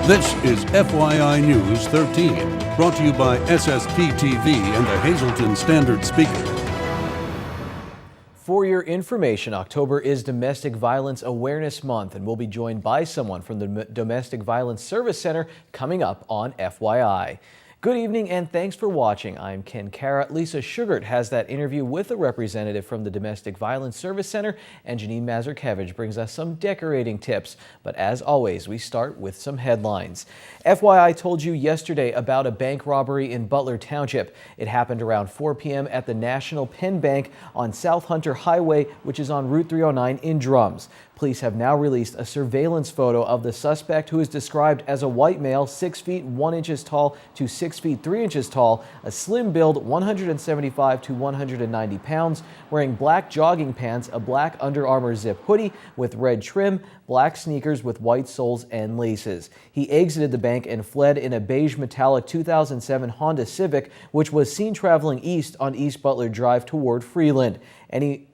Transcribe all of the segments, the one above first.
This is FYI News 13, brought to you by SSPTV and the Hazleton Standard Speaker. For your information, October is Domestic Violence Awareness Month, and we'll be joined by someone from the Domestic Violence Service Center coming up on FYI. Good evening and thanks for watching. I'm Ken Cara. Lisa Sugart has that interview with a representative from the Domestic Violence Service Center, and Janine Mazurkevich brings us some decorating tips. But as always, we start with some headlines. FYI told you yesterday about a bank robbery in Butler Township. It happened around 4 p.m. at the National Penn Bank on South Hunter Highway, which is on Route 309 in Drums. Police have now released a surveillance photo of the suspect, who is described as a white male, 6 feet 1 inches tall to 6 feet 3 inches tall, a slim build, 175 to 190 pounds, wearing black jogging pants, a black Under Armour zip hoodie with red trim, black sneakers with white soles and laces. He exited the bank and fled in a beige metallic 2007 Honda Civic, which was seen traveling east on East Butler Drive toward Freeland.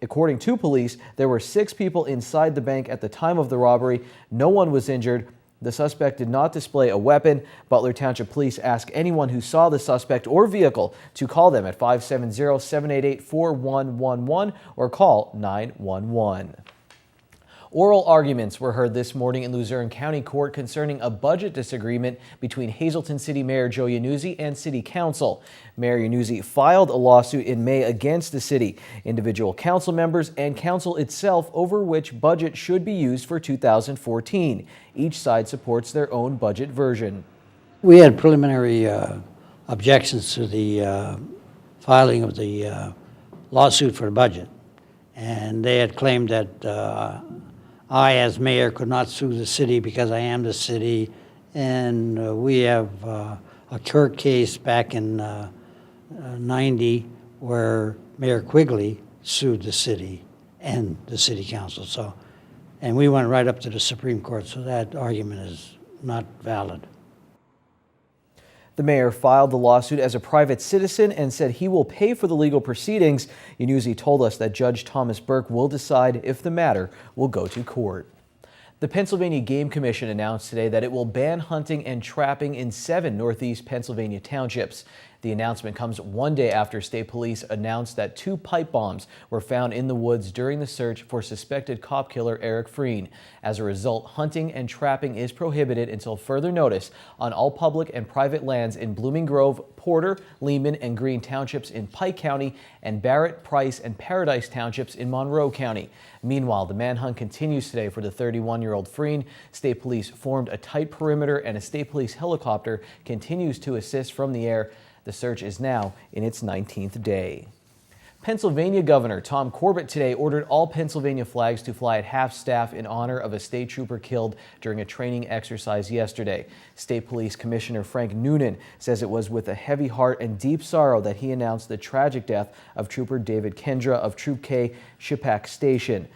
According to police, there were 6 people inside the bank at the time of the robbery. No one was injured. The suspect did not display a weapon. Butler Township Police ask anyone who saw the suspect or vehicle to call them at 570-788-4111 or call 911. Oral arguments were heard this morning in Luzerne County Court concerning a budget disagreement between Hazleton City Mayor Joe Yanuzzi and City Council. Mayor Yanuzzi filed a lawsuit in May against the city, individual council members, and council itself over which budget should be used for 2014. Each side supports their own budget version. We had preliminary objections to the filing of the lawsuit for the budget, and they had claimed that I, as mayor, could not sue the city because I am the city, and we have a court case back in 90 where Mayor Quigley sued the city and the city council. And we went right up to the Supreme Court, so that argument is not valid. The mayor filed the lawsuit as a private citizen and said he will pay for the legal proceedings. Yanuzzi told us that Judge Thomas Burke will decide if the matter will go to court. The Pennsylvania Game Commission announced today that it will ban hunting and trapping in 7 northeast Pennsylvania townships. The announcement comes one day after state police announced that 2 pipe bombs were found in the woods during the search for suspected cop killer Eric Freen. As a result, hunting and trapping is prohibited until further notice on all public and private lands in Blooming Grove, Porter, Lehman, and Greene townships in Pike County, and Barrett, Price, and Paradise townships in Monroe County. Meanwhile, the manhunt continues today for the 31-year-old Freen. State police formed a tight perimeter, and a state police helicopter continues to assist from the air. The search is now in its 19th day. Pennsylvania Governor Tom Corbett today ordered all Pennsylvania flags to fly at half-staff in honor of a state trooper killed during a training exercise yesterday. State Police Commissioner Frank Noonan says it was with a heavy heart and deep sorrow that he announced the tragic death of Trooper David Kendra of Troop K, Skippack Station.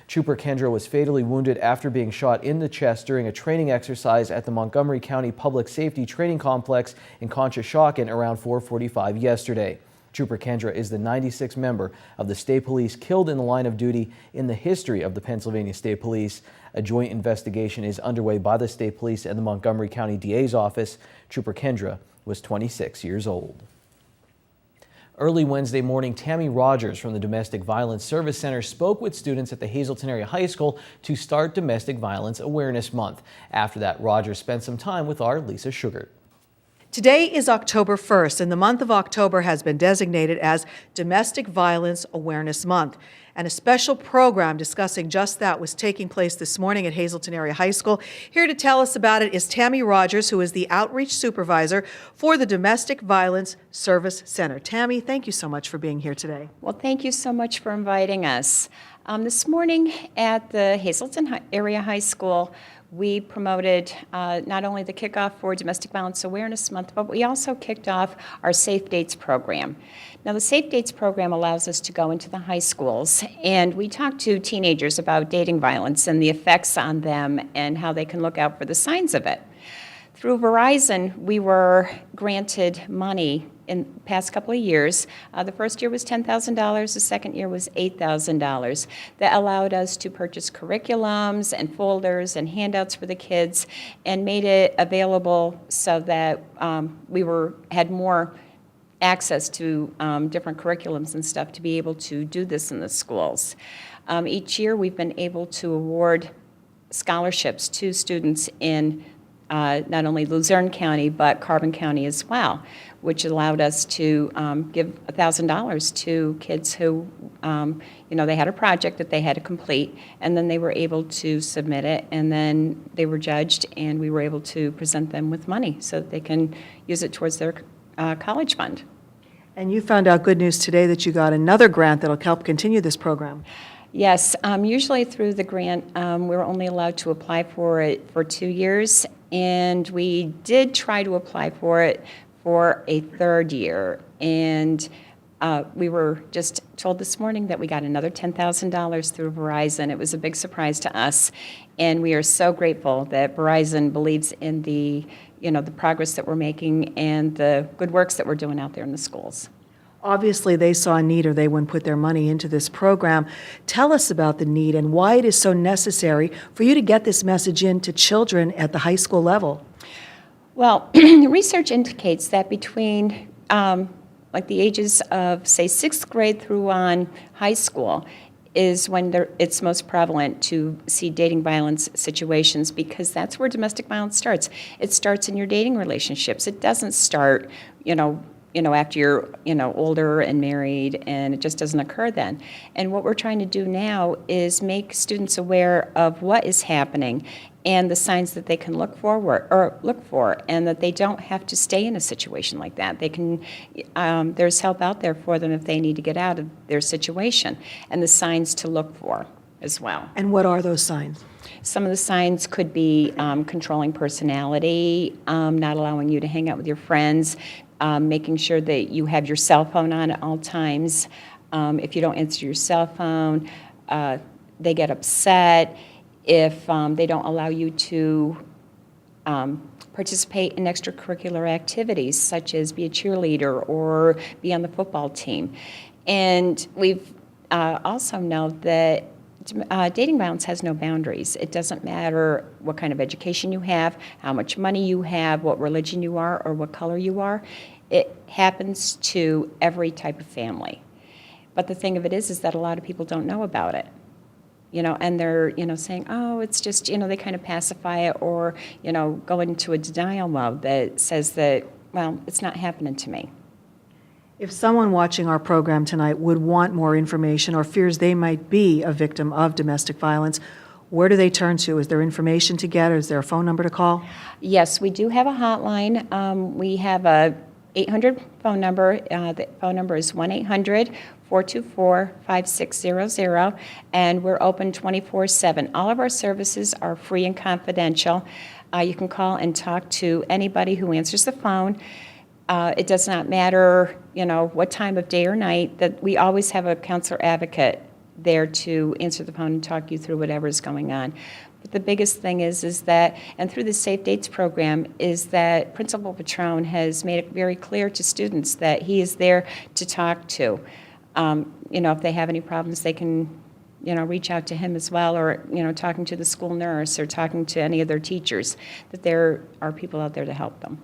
Trooper Kendra was fatally wounded after being shot in the chest during a training exercise at the Montgomery County Public Safety Training Complex in Conshohocken around 4:45 yesterday. Trooper Kendra is the 96th member of the state police killed in the line of duty in the history of the Pennsylvania State Police. A joint investigation is underway by the state police and the Montgomery County DA's office. Trooper Kendra was 26 years old. Early Wednesday morning, Tammy Rogers from the Domestic Violence Service Center spoke with students at the Hazleton Area High School to start Domestic Violence Awareness Month. After that, Rogers spent some time with our Lisa Sugart. Today is October 1st, and the month of October has been designated as Domestic Violence Awareness Month. And a special program discussing just that was taking place this morning at Hazleton Area High School. Here to tell us about it is Tammy Rogers, who is the Outreach Supervisor for the Domestic Violence Service Center. Tammy, thank you so much for being here today. Well, thank you so much for inviting us. This morning at the Hazleton Area High School, we promoted not only the kickoff for Domestic Violence Awareness Month, but we also kicked off our Safe Dates program. Now, the Safe Dates program allows us to go into the high schools, and we talk to teenagers about dating violence and the effects on them and how they can look out for the signs of it. Through Verizon, we were granted money in the past couple of years. The first year was $10,000, the second year was $8,000. That allowed us to purchase curriculums and folders and handouts for the kids and made it available so that we had more access to different curriculums and stuff to be able to do this in the schools. Each year we've been able to award scholarships to students in not only Luzerne County, but Carbon County as well, which allowed us to give $1,000 to kids who, they had a project that they had to complete, and then they were able to submit it, and then they were judged, and we were able to present them with money so that they can use it towards their college fund. And you found out good news today that you got another grant that'll help continue this program. Yes, usually through the grant, we're only allowed to apply for it for 2 years, and we did try to apply for it for a third year, and we were just told this morning that we got another $10,000 through Verizon. It was a big surprise to us, and we are so grateful that Verizon believes in the progress that we're making and the good works that we're doing out there in the schools. Obviously, they saw a need or they wouldn't put their money into this program. Tell us about the need and why it is so necessary for you to get this message in to children at the high school level. Well, research indicates that between like the ages of, say, 6th grade through on high school is when it's most prevalent to see dating violence situations, because that's where domestic violence starts. It starts in your dating relationships. It doesn't start, after you're, older and married, and it just doesn't occur then. And what we're trying to do now is make students aware of what is happening and the signs that they can look for, and that they don't have to stay in a situation like that. They can, there's help out there for them if they need to get out of their situation, and the signs to look for as well. And what are those signs? Some of the signs could be controlling personality, not allowing you to hang out with your friends, making sure that you have your cell phone on at all times. If you don't answer your cell phone, they get upset. If they don't allow you to participate in extracurricular activities, such as be a cheerleader or be on the football team. And we've also know that dating violence has no boundaries. It doesn't matter what kind of education you have, how much money you have, what religion you are, or what color you are. It happens to every type of family. But the thing of it is that a lot of people don't know about it. And they're, saying, oh, it's just, they kind of pacify it, or, go into a denial mode that says that, well, it's not happening to me. If someone watching our program tonight would want more information or fears they might be a victim of domestic violence, where do they turn to? Is there information to get, or is there a phone number to call? Yes, we do have a hotline. We have a 800 phone number. The phone number is 1-800-424-5600, and we're open 24/7. All of our services are free and confidential. You can call and talk to anybody who answers the phone. It does not matter, what time of day or night, that we always have a counselor advocate there to answer the phone and talk you through whatever is going on. But the biggest thing is that, and through the Safe Dates program, is that Principal Petrone has made it very clear to students that he is there to talk to. If they have any problems, they can, reach out to him as well, or, talking to the school nurse or talking to any of their teachers, that there are people out there to help them.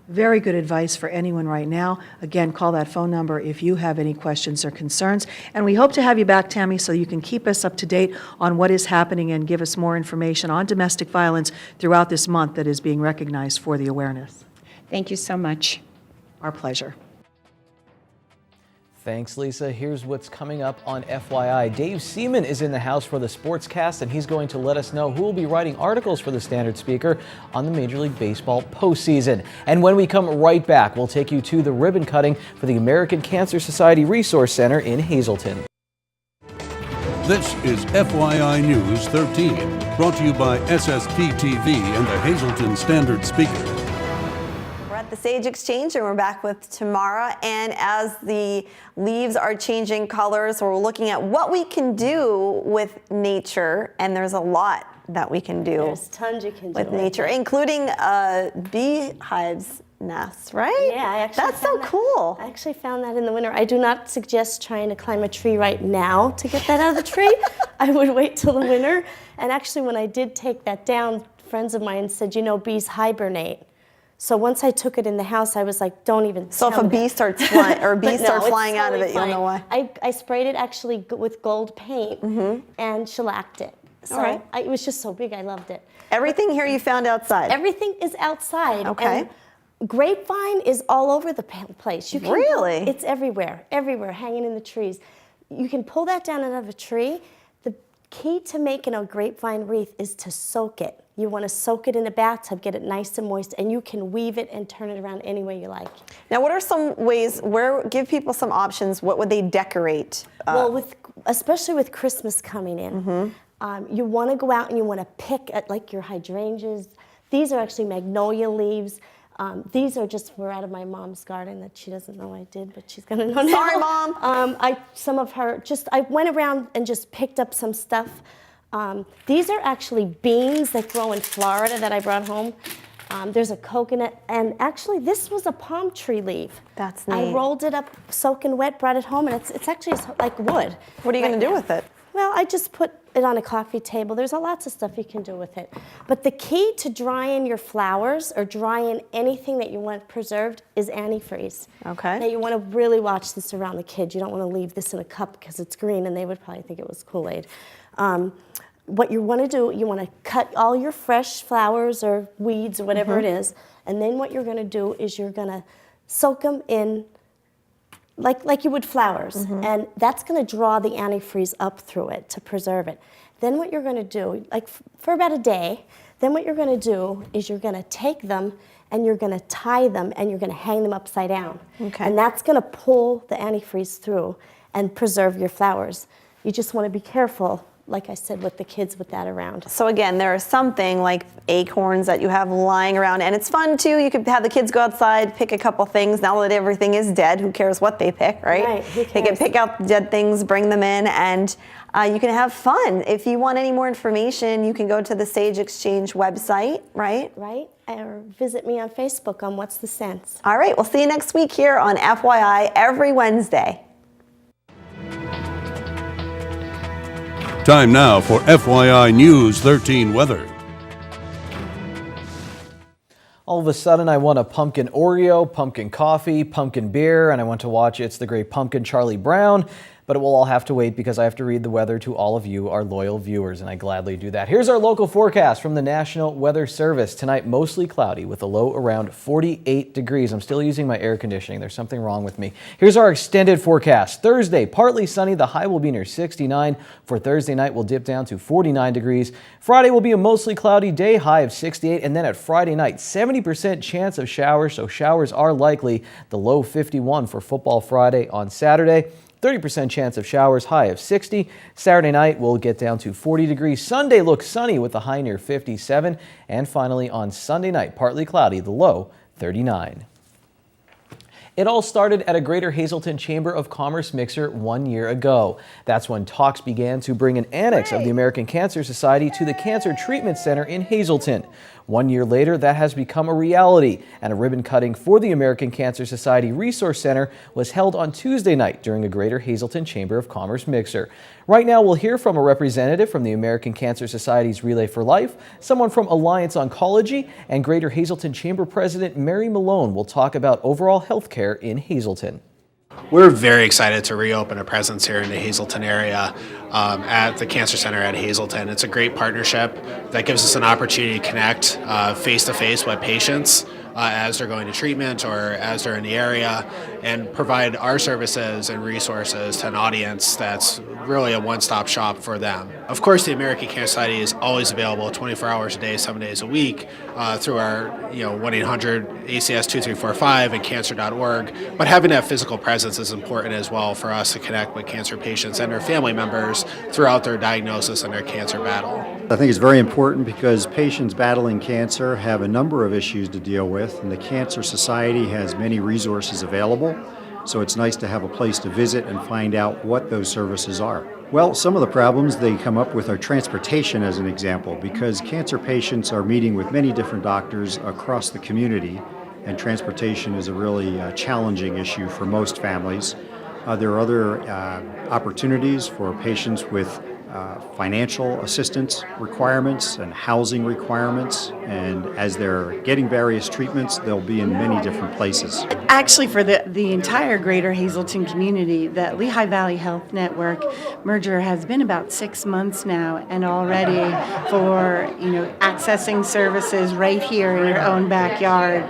Very good advice for anyone right now. Again, call that phone number if you have any questions or concerns. And we hope to have you back, Tammy, so you can keep us up to date on what is happening and give us more information on domestic violence throughout this month that is being recognized for the awareness. Thank you so much. Our pleasure. Thanks, Lisa. Here's what's coming up on FYI. Dave Seaman is in the house for the Sportscast, and he's going to let us know who will be writing articles for the Standard Speaker on the Major League Baseball postseason. And when we come right back, we'll take you to the ribbon cutting for the American Cancer Society Resource Center in Hazleton. This is FYI News 13, brought to you by SSPTV and the Hazleton Standard Speaker. The Sage Exchange, and we're back with Tamara. And as the leaves are changing colors, we're looking at what we can do with nature, and there's a lot that we can do. There's tons you can do with nature, including beehives nests, right? Yeah, I actually That's so found that- cool. I actually found that in the winter. I do not suggest trying to climb a tree right now to get that out of the tree. I would wait till the winter. And actually, when I did take that down, friends of mine said, you know, bees hibernate. So once I took it in the house, I was like, don't even So if tell a me bee that. starts flying, or bees But no, start it's flying out of totally it, you'll know why. fine. I sprayed it actually with gold paint and shellacked it. So All right. it was just so big, I loved it. Everything here you found outside. Everything is outside. Okay. And grapevine is all over the place. You can Really? It's everywhere, everywhere, hanging in the trees. You can pull that down out of a tree. The key to making a grapevine wreath is to soak it. You want to soak it in a bathtub, get it nice and moist, and you can weave it and turn it around any way you like. Now, what are some ways, give people some options, what would they decorate? Well, especially with Christmas coming in, you want to go out and you want to pick at like your hydrangeas. These are actually magnolia leaves. These are just were out of my mom's garden that she doesn't know I did, but she's gonna know now. Sorry, Mom. I went around and just picked up some stuff. These are actually beans that grow in Florida that I brought home. There's a coconut, and actually this was a palm tree leaf. That's neat. I rolled it up, soaking wet, brought it home, and it's actually like wood. What are you right going to do now. with it? Well, I just put it on a coffee table. There's lots of stuff you can do with it. But the key to drying your flowers or drying anything that you want preserved is antifreeze. Okay. Now you want to really watch this around the kids. You don't want to leave this in a cup because it's green and they would probably think it was Kool-Aid. What you want to do, you want to cut all your fresh flowers or weeds or whatever it is, and then what you're going to do is you're going to soak them in like you would flowers, and that's going to draw the antifreeze up through it to preserve it. Then what you're going to do, like for about a day, then what you're going to do is you're going to take them and you're going to tie them and you're going to hang them upside down. Okay. And that's going to pull the antifreeze through and preserve your flowers. You just want to be careful, like I said, with the kids with that around. So again, there is something like acorns that you have lying around, and it's fun too. You could have the kids go outside, pick a couple things. Now that everything is dead, who cares what they pick, right? Right, who They can cares? pick out dead things, bring them in, and you can have fun. If you want any more information, you can go to the Sage Exchange website, right? Right? Or visit me on Facebook on What's the Sense. All right, we'll see you next week here on FYI every Wednesday. Time now for FYI News 13 weather. All of a sudden, I want a pumpkin Oreo, pumpkin coffee, pumpkin beer, and I want to watch It's the Great Pumpkin Charlie Brown. But it will all have to wait because I have to read the weather to all of you, our loyal viewers, and I gladly do that. Here's our local forecast from the National Weather Service. Tonight, mostly cloudy with a low around 48 degrees. I'm still using my air conditioning. There's something wrong with me. Here's our extended forecast. Thursday, partly sunny. The high will be near 69. For Thursday night, we'll dip down to 49 degrees. Friday will be a mostly cloudy day, high of 68. And then at Friday night, 70% chance of showers, so showers are likely. The low 51 for Football Friday on Saturday. 30% chance of showers, high of 60. Saturday night, we'll get down to 40 degrees. Sunday looks sunny with a high near 57. And finally, on Sunday night, partly cloudy, the low 39. It all started at a Greater Hazleton Chamber of Commerce mixer 1 year ago. That's when talks began to bring an annex of the American Cancer Society to the Cancer Treatment Center in Hazleton. 1 year later, that has become a reality, and a ribbon cutting for the American Cancer Society Resource Center was held on Tuesday night during a Greater Hazleton Chamber of Commerce mixer. Right now, we'll hear from a representative from the American Cancer Society's Relay for Life, someone from Alliance Oncology, and Greater Hazleton Chamber President Mary Malone will talk about overall health care in Hazleton. We're very excited to reopen a presence here in the Hazleton area at the Cancer Center at Hazleton. It's a great partnership that gives us an opportunity to connect face-to-face with patients as they're going to treatment or as they're in the area, and provide our services and resources to an audience that's really a one-stop shop for them. Of course, the American Cancer Society is always available 24 hours a day, 7 days a week through our 1-800-ACS-2345 and cancer.org. But having that physical presence is important as well for us to connect with cancer patients and their family members throughout their diagnosis and their cancer battle. I think it's very important because patients battling cancer have a number of issues to deal with, and the Cancer Society has many resources available, so it's nice to have a place to visit and find out what those services are. Well, some of the problems they come up with are transportation, as an example, because cancer patients are meeting with many different doctors across the community, and transportation is a really challenging issue for most families. There are other opportunities for patients with financial assistance requirements and housing requirements, and as they're getting various treatments, they'll be in many different places. Actually, for the entire greater Hazleton community, the Lehigh Valley Health Network merger has been about 6 months now, and already for accessing services right here in your own backyard,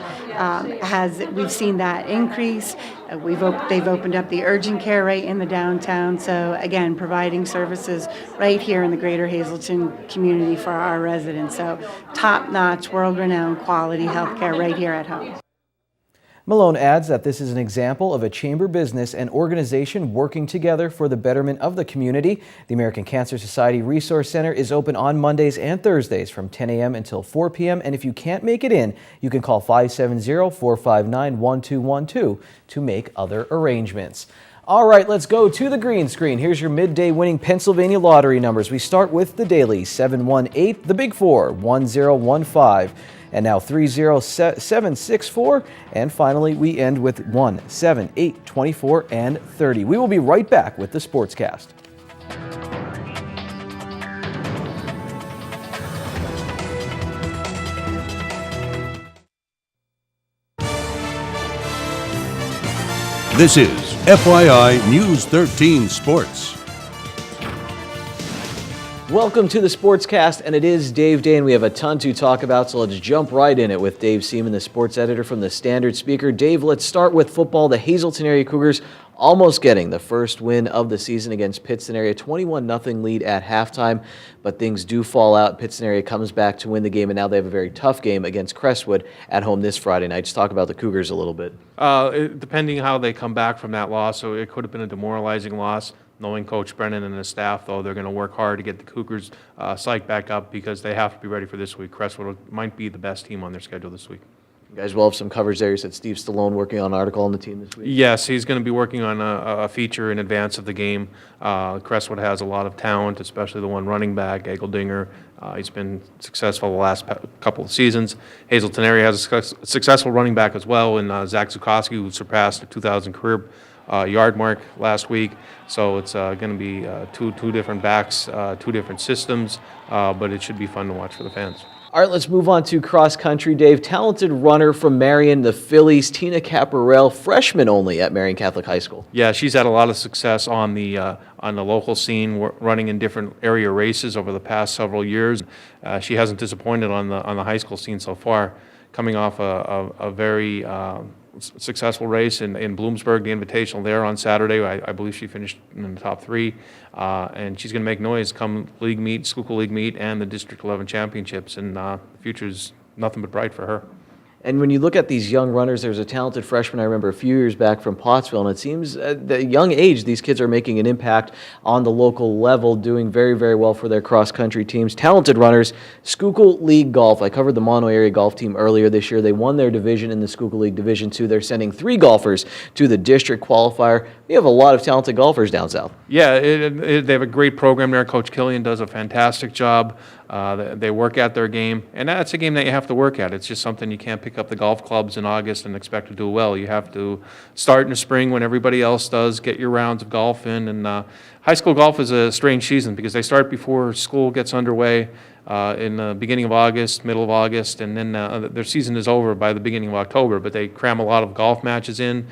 we've seen that increase. They've opened up the urgent care right in the downtown. So again, providing services right here in the greater Hazleton community for our residents. So top-notch, world-renowned quality healthcare right here at home. Malone adds that this is an example of a chamber business and organization working together for the betterment of the community. The American Cancer Society Resource Center is open on Mondays and Thursdays from 10 a.m. until 4 p.m. And if you can't make it in, you can call 570-459-1212 to make other arrangements. All right, let's go to the green screen. Here's your midday winning Pennsylvania lottery numbers. We start with the daily 718, the big four 1015. And now 30764, and finally we end with 1, 7, 8, 24, and 30. We will be right back with the Sportscast. This is FYI News 13 Sports. Welcome to the Sportscast, and it is Dave Day, and we have a ton to talk about, so let's jump right in it with Dave Seaman, the sports editor from the Standard Speaker. Dave, let's start with football. The Hazleton area Cougars almost getting the first win of the season against Pittston area, 21-0 lead at halftime, but things do fall out. Pittston area comes back to win the game, and now they have a very tough game against Crestwood at home this Friday night. Just talk about the Cougars a little bit. Depending how they come back from that loss, so it could have been a demoralizing loss. Knowing Coach Brennan and his staff, though, they're going to work hard to get the Cougars psyched back up because they have to be ready for this week. Crestwood might be the best team on their schedule this week. You guys will have some coverage there. You said Steve Stallone working on an article on the team this week. Yes, he's going to be working on a feature in advance of the game. Crestwood has a lot of talent, especially the one running back, Egeldinger. He's been successful the last couple of seasons. Hazleton area has a successful running back as well, in Zach Zukowski, who surpassed the 2,000 career yard mark last week. So it's going to be two different backs, two different systems, but it should be fun to watch for the fans. All right, let's move on to cross country. Dave, talented runner from Marion, the Phillies, Tina Caparel, freshman only at Marion Catholic High School. Yeah, she's had a lot of success on the local scene, running in different area races over the past several years. She hasn't disappointed on the high school scene so far, coming off a very successful race in Bloomsburg, the Invitational there on Saturday. I believe she finished in the top 3, and she's going to make noise come league meet, Schuylkill League meet, and the District 11 championships, and the future's nothing but bright for her. And when you look at these young runners, there's a talented freshman I remember a few years back from Pottsville, and it seems at the young age, these kids are making an impact on the local level, doing very, very well for their cross-country teams. Talented runners, Schuylkill League Golf. I covered the Mono area golf team earlier this year. They won their division in the Schuylkill League Division II. They're sending 3 golfers to the district qualifier. We have a lot of talented golfers down south. Yeah, they have a great program there. Coach Killian does a fantastic job. They work at their game, and that's a game that you have to work at. It's just something you can't pick up the golf clubs in August and expect to do well. You have to start in the spring when everybody else does, get your rounds of golf in, and high school golf is a strange season because they start before school gets underway in the beginning of August, middle of August, and then their season is over by the beginning of October, but they cram a lot of golf matches in,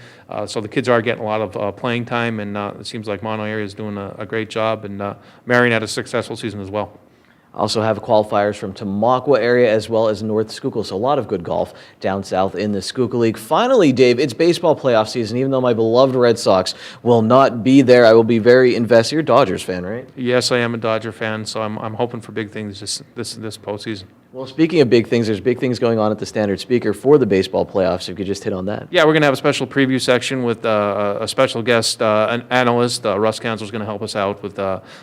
so the kids are getting a lot of playing time, and it seems like Mono area is doing a great job, and Marion had a successful season as well. Also have qualifiers from Tamaqua area as well as North Schuylkill, so a lot of good golf down south in the Schuylkill League. Finally, Dave, it's baseball playoff season. Even though my beloved Red Sox will not be there, I will be very invested. You're a Dodgers fan, right? Yes, I am a Dodger fan, so I'm hoping for big things this postseason. Well, speaking of big things, there's big things going on at the Standard Speaker for the baseball playoffs. If you could just hit on that. Yeah, we're going to have a special preview section with a special guest, an analyst. Russ Kanzel is going to help us out with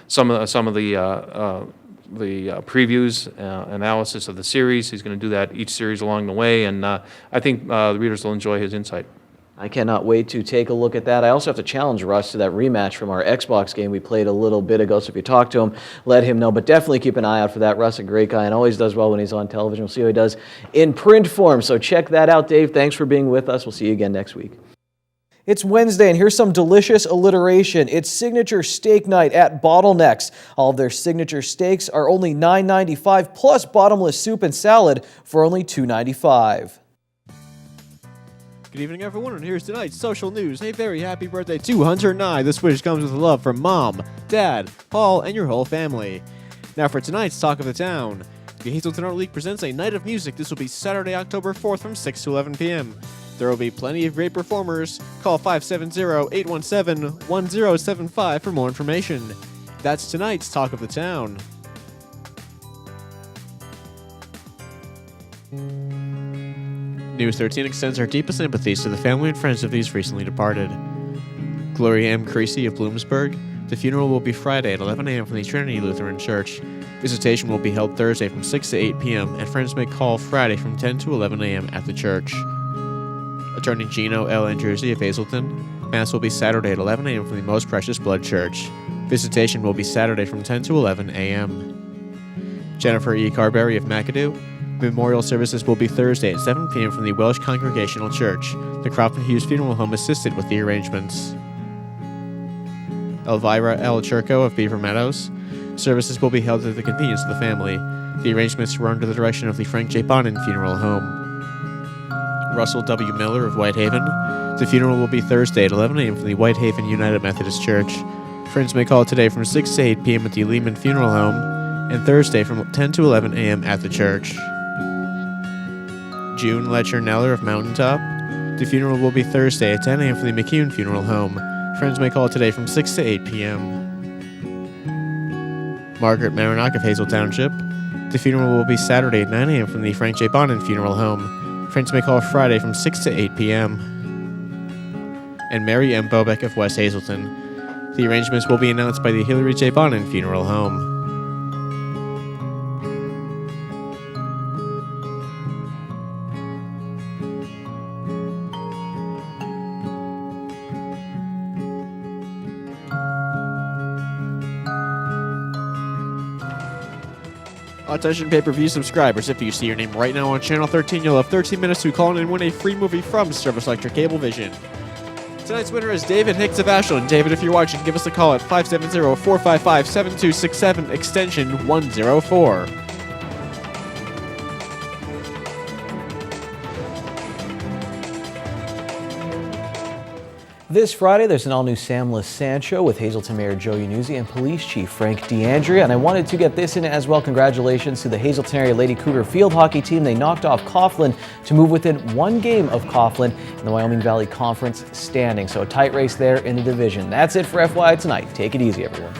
some of the previews, analysis of the series. He's going to do that each series along the way, and I think the readers will enjoy his insight. I cannot wait to take a look at that. I also have to challenge Russ to that rematch from our Xbox game we played a little bit ago. So if you talk to him, let him know. But definitely keep an eye out for that. Russ, a great guy, and always does well when he's on television. We'll see how he does in print form. So check that out, Dave. Thanks for being with us. We'll see you again next week. It's Wednesday, and here's some delicious alliteration. It's signature steak night at Bottlenecks. All of their signature steaks are only $9.95, plus bottomless soup and salad for only $2.95. Good evening, everyone, and here's tonight's social news. A very happy birthday to Hunter Nye. This wish comes with love from Mom, Dad, Paul, and your whole family. Now for tonight's Talk of the Town. The Hazelton Art League presents a night of music. This will be Saturday, October 4th from 6 to 11 p.m. There will be plenty of great performers. Call 570-817-1075 for more information. That's tonight's Talk of the Town. News 13 extends our deepest sympathies to the family and friends of these recently departed. Gloria M. Creasy of Bloomsburg. The funeral will be Friday at 11 a.m. from the Trinity Lutheran Church. Visitation will be held Thursday from 6 to 8 p.m., and friends may call Friday from 10 to 11 a.m. at the church. Attorney Gino L. Andruzzi of Hazelton. Mass will be Saturday at 11 a.m. from the Most Precious Blood Church. Visitation will be Saturday from 10 to 11 a.m. Jennifer E. Carberry of McAdoo. Memorial services will be Thursday at 7 p.m. from the Welsh Congregational Church. The Crofton Hughes Funeral Home assisted with the arrangements. Elvira L. Churko of Beaver Meadows. Services will be held at the convenience of the family. The arrangements were under the direction of the Frank J. Bonin Funeral Home. Russell W. Miller of Whitehaven. The funeral will be Thursday at 11 a.m. from the Whitehaven United Methodist Church. Friends may call today from 6 to 8 p.m. at the Lehman Funeral Home, and Thursday from 10 to 11 a.m. at the church. June Letcher Neller of Mountaintop. The funeral will be Thursday at 10 a.m. from the McCune Funeral Home. Friends may call today from 6 to 8 p.m. Margaret Marinock of Hazel Township. The funeral will be Saturday at 9 a.m. from the Frank J. Bonin Funeral Home. Friends may call Friday from 6 to 8 p.m. And Mary M. Bobeck of West Hazelton. The arrangements will be announced by the Hillary J. Bonin Funeral Home. Attention pay-per-view subscribers, if you see your name right now on Channel 13, you'll have 13 minutes to call in and win a free movie from Service Electric Cablevision. Tonight's winner is David Hicks of Ashland. David, if you're watching, give us a call at 570-455-7267, extension 104. This Friday, there's an all-new Sam LaSanne show with Hazelton Mayor Joe Yanuzzi and Police Chief Frank DeAndrea. And I wanted to get this in as well. Congratulations to the Hazelton area Lady Cougar field hockey team. They knocked off Coughlin to move within one game of Coughlin in the Wyoming Valley Conference standing. So a tight race there in the division. That's it for FYI tonight. Take it easy, everyone.